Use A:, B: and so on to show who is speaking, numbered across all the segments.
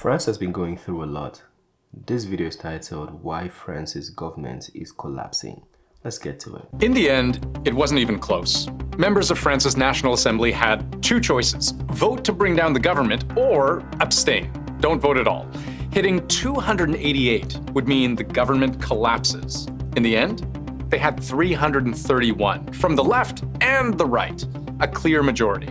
A: France has been going through a lot. This video is titled Why France's Government is Collapsing. Let's get to it.
B: In the end, it wasn't even close. Members of France's National Assembly had two choices: vote to bring down the government or abstain. Don't vote at all. Hitting 288 would mean the government collapses. In the end, they had 331 from the left and the right, a clear majority.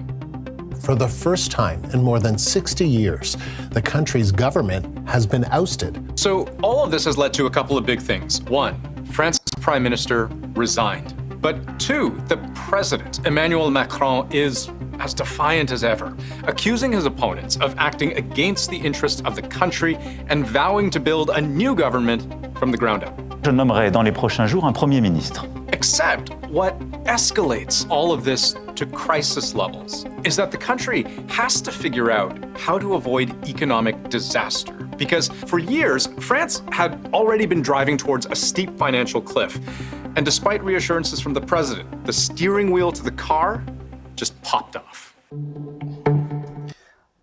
C: For the first time in more than 60 years, the country's government has been ousted.
B: So all of this has led to a couple of big things. One, France's prime minister resigned. But two, the president, Emmanuel Macron, is as defiant as ever, accusing his opponents of acting against the interests of the country and vowing to build a new government from the ground up.
D: Je nommerai dans les prochains jours un Premier ministre.
B: Except what escalates all of this to crisis levels is that the country has to figure out how to avoid economic disaster. Because for years, France had already been driving towards a steep financial cliff. And despite reassurances from the president, the steering wheel to the car just popped off.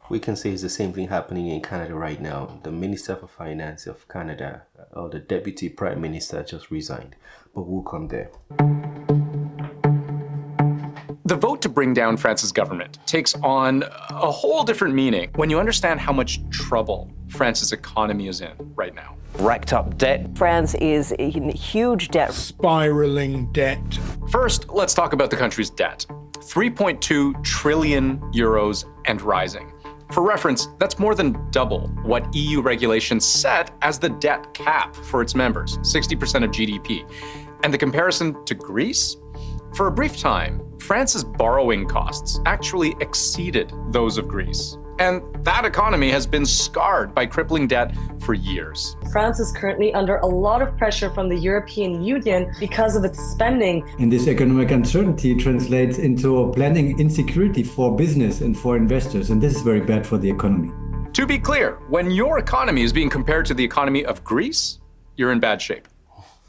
A: We can say it's the same thing happening in Canada right now. The Minister for Finance of Canada, or the Deputy Prime Minister, just resigned. But we'll come there.
B: The vote to bring down France's government takes on a whole different meaning when you understand how much trouble France's economy is in right now.
E: Racked up debt.
F: France is in huge debt.
G: Spiraling debt.
B: First, let's talk about the country's debt. 3.2 trillion euros and rising. For reference, that's more than double what EU regulations set as the debt cap for its members, 60% of GDP. And the comparison to Greece? For a brief time, France's borrowing costs actually exceeded those of Greece. And that economy has been scarred by crippling debt for years.
H: France is currently under a lot of pressure from the European Union because of its spending.
I: And this economic uncertainty translates into planning insecurity for business and for investors, and this is very bad for the economy.
B: To be clear, when your economy is being compared to the economy of Greece, you're in bad shape.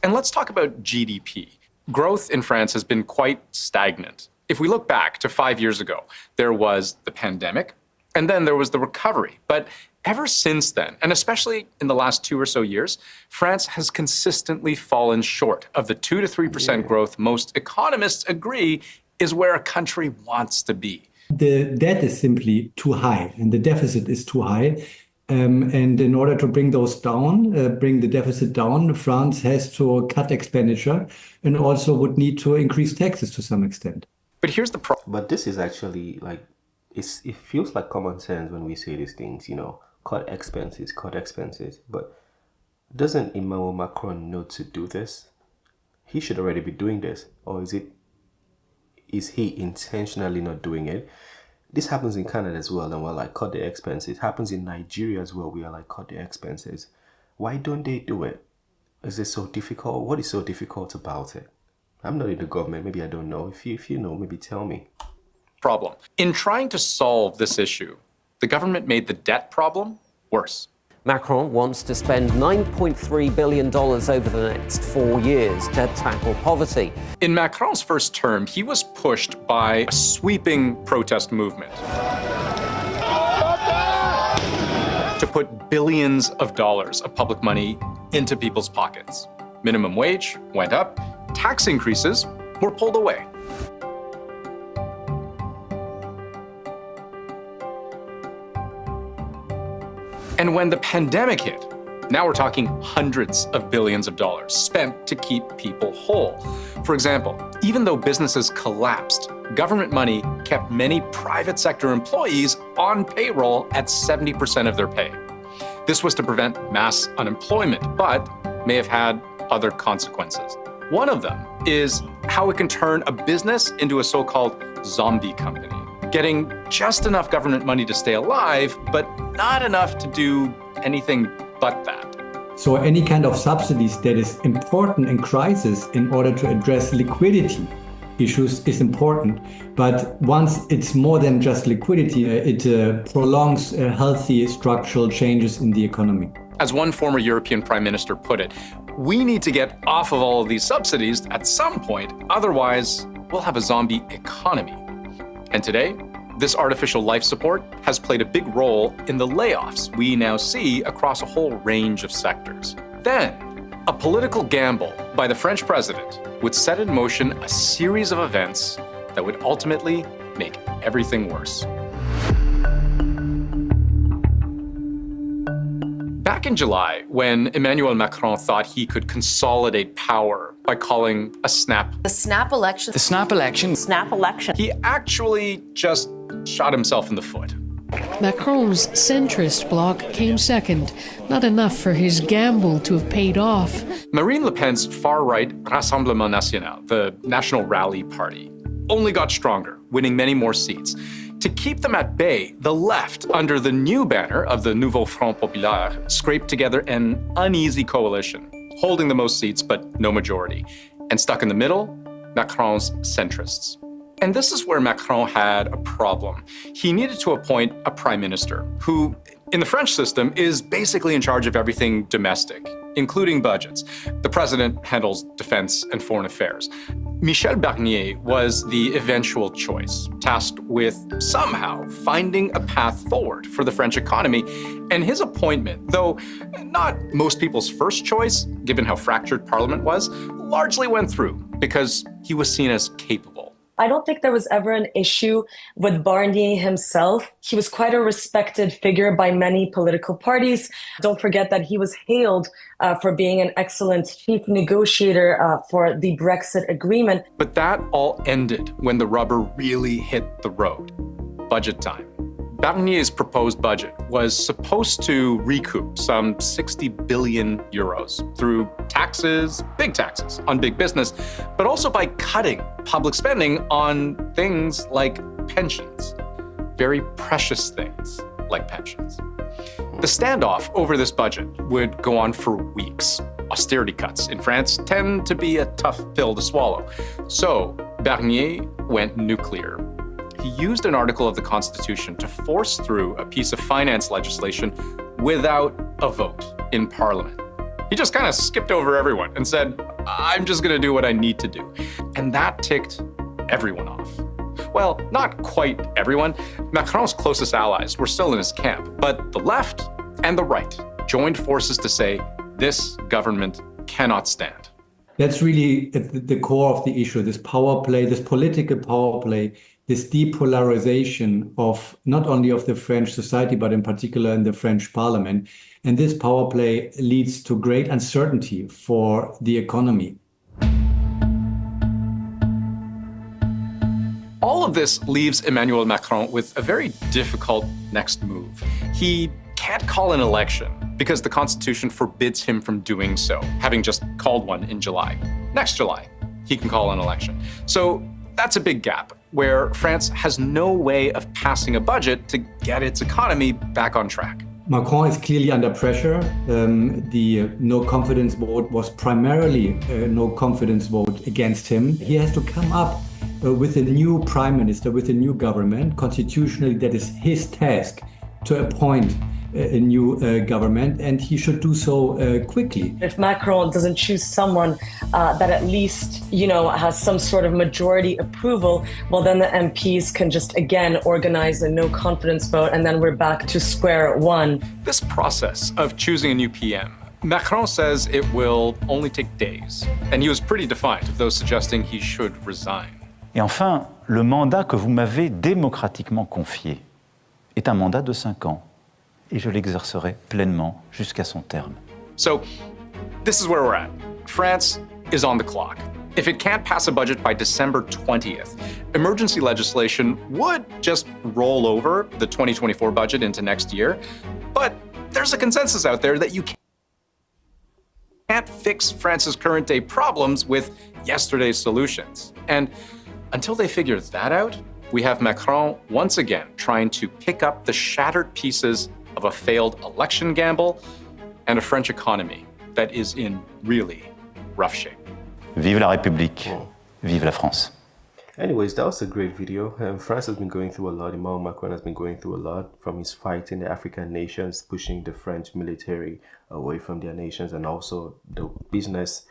B: And let's talk about GDP. Growth in France has been quite stagnant. If we look back to 5 years ago, there was the pandemic, and then there was the recovery. But ever since then, and especially in the last 2 or so years, France has consistently fallen short of the 2 to 3% growth most economists agree is where a country wants to be.
I: The debt is simply too high, and the deficit is too high. And in order to bring those down, bring the deficit down, France has to cut expenditure and also would need to increase taxes to some extent.
B: But here's the problem.
A: But this is actually like, it feels like common sense when we say these things, you know, cut expenses. But doesn't Emmanuel Macron know to do this? He should already be doing this. Or is he intentionally not doing it? This happens in Canada as well, and we're like, cut the expenses. It happens in Nigeria as well. We are like, cut the expenses. Why don't they do it? Is it so difficult? What is so difficult about it? I'm not in the government. Maybe I don't know. If you know, maybe tell me.
B: Problem. In trying to solve this issue, the government made the debt problem worse.
E: Macron wants to spend $9.3 billion over the next 4 years to tackle poverty.
B: In Macron's first term, he was pushed by a sweeping protest movement to put billions of dollars of public money into people's pockets. Minimum wage went up, tax increases were pulled away. And when the pandemic hit, now we're talking hundreds of billions of dollars spent to keep people whole. For example, even though businesses collapsed, government money kept many private sector employees on payroll at 70% of their pay. This was to prevent mass unemployment, but may have had other consequences. One of them is how it can turn a business into a so-called zombie company, getting just enough government money to stay alive, but not enough to do anything but that.
I: So any kind of subsidies that is important in crisis in order to address liquidity issues is important. But once it's more than just liquidity, it prolongs healthy structural changes in the economy.
B: As one former European Prime Minister put it, we need to get off of all of these subsidies at some point, otherwise we'll have a zombie economy. And today, This artificial life support has played a big role in the layoffs we now see across a whole range of sectors. Then, a political gamble by the French president would set in motion a series of events that would ultimately make everything worse. Back in July, when Emmanuel Macron thought he could consolidate power by calling a snap
J: The snap election.
K: The snap election.
F: Snap election.
B: he actually just shot himself in the foot.
L: Macron's centrist bloc came second, not enough for his gamble to have paid off.
B: Marine Le Pen's far-right Rassemblement National, the National Rally Party, only got stronger, winning many more seats. To keep them at bay, the left, under the new banner of the Nouveau Front Populaire, scraped together an uneasy coalition, holding the most seats but no majority. And stuck in the middle, Macron's centrists. And this is where Macron had a problem. He needed to appoint a prime minister who, in the French system, is basically in charge of everything domestic, including budgets. The president handles defense and foreign affairs. Michel Barnier was the eventual choice, tasked with somehow finding a path forward for the French economy. And his appointment, though not most people's first choice, given how fractured Parliament was, largely went through because he was seen as capable.
H: I don't think there was ever an issue with Barnier himself. He was quite a respected figure by many political parties. Don't forget that he was hailed for being an excellent chief negotiator for the Brexit agreement.
B: But that all ended when the rubber really hit the road. Budget time. Barnier's proposed budget was supposed to recoup some 60 billion euros through taxes, big taxes on big business, but also by cutting public spending on things like pensions, very precious things like pensions. The standoff over this budget would go on for weeks. Austerity cuts in France tend to be a tough pill to swallow. So Barnier went nuclear. He used an article of the Constitution to force through a piece of finance legislation without a vote in Parliament. He just kind of skipped over everyone and said, I'm just going to do what I need to do. And that ticked everyone off. Well, not quite everyone. Macron's closest allies were still in his camp, but the left and the right joined forces to say, this government cannot stand.
I: That's really at the core of the issue, this power play, this political power play, this depolarization of not only of the French society, but in particular in the French parliament. And this power play leads to great uncertainty for the economy.
B: All of this leaves Emmanuel Macron with a very difficult next move. He can't call an election because the Constitution forbids him from doing so, having just called one in July. Next July, he can call an election. So that's a big gap where France has no way of passing a budget to get its economy back on track.
I: Macron is clearly under pressure. The no confidence vote was primarily a no confidence vote against him. He has to come up with a new prime minister, with a new government. Constitutionally, that is his task to appoint a new government, and he should do so quickly.
H: If Macron doesn't choose someone that at least, has some sort of majority approval, well, then the MPs can just, again, organize a no confidence vote, and then we're back to square one.
B: This process of choosing a new PM, Macron says it will only take days, and he was pretty defiant of those suggesting he should resign.
D: Et enfin, le mandat que vous m'avez démocratiquement confié est un mandat de 5 ans. Et je l'exercerai pleinement jusqu'à son terme.
B: So, this is where we're at. France is on the clock. If it can't pass a budget by December 20th, emergency legislation would just roll over the 2024 budget into next year. But there's a consensus out there that you can't fix France's current day problems with yesterday's solutions. And until they figure that out, we have Macron once again trying to pick up the shattered pieces of a failed election gamble and a French economy that is in really rough shape.
D: Vive la République, vive la France.
A: Anyways, that was a great video. France has been going through a lot. Emmanuel Macron has been going through a lot, from his fight in the African nations, pushing the French military away from their nations, and also the business,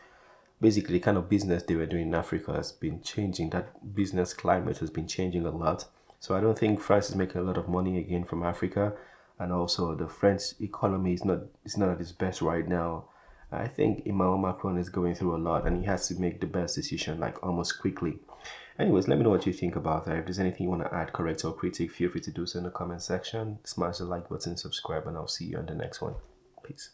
A: basically the kind of business they were doing in Africa has been changing. That business climate has been changing a lot. So I don't think France is making a lot of money again from Africa, and also the French economy is not at its best right now. I think Emmanuel Macron is going through a lot, and he has to make the best decision like almost quickly. Anyways, let me know what you think about that. If there's anything you want to add, correct, or critique, feel free to do so in the comment section. Smash the like button, subscribe, and I'll see you on the next one. Peace.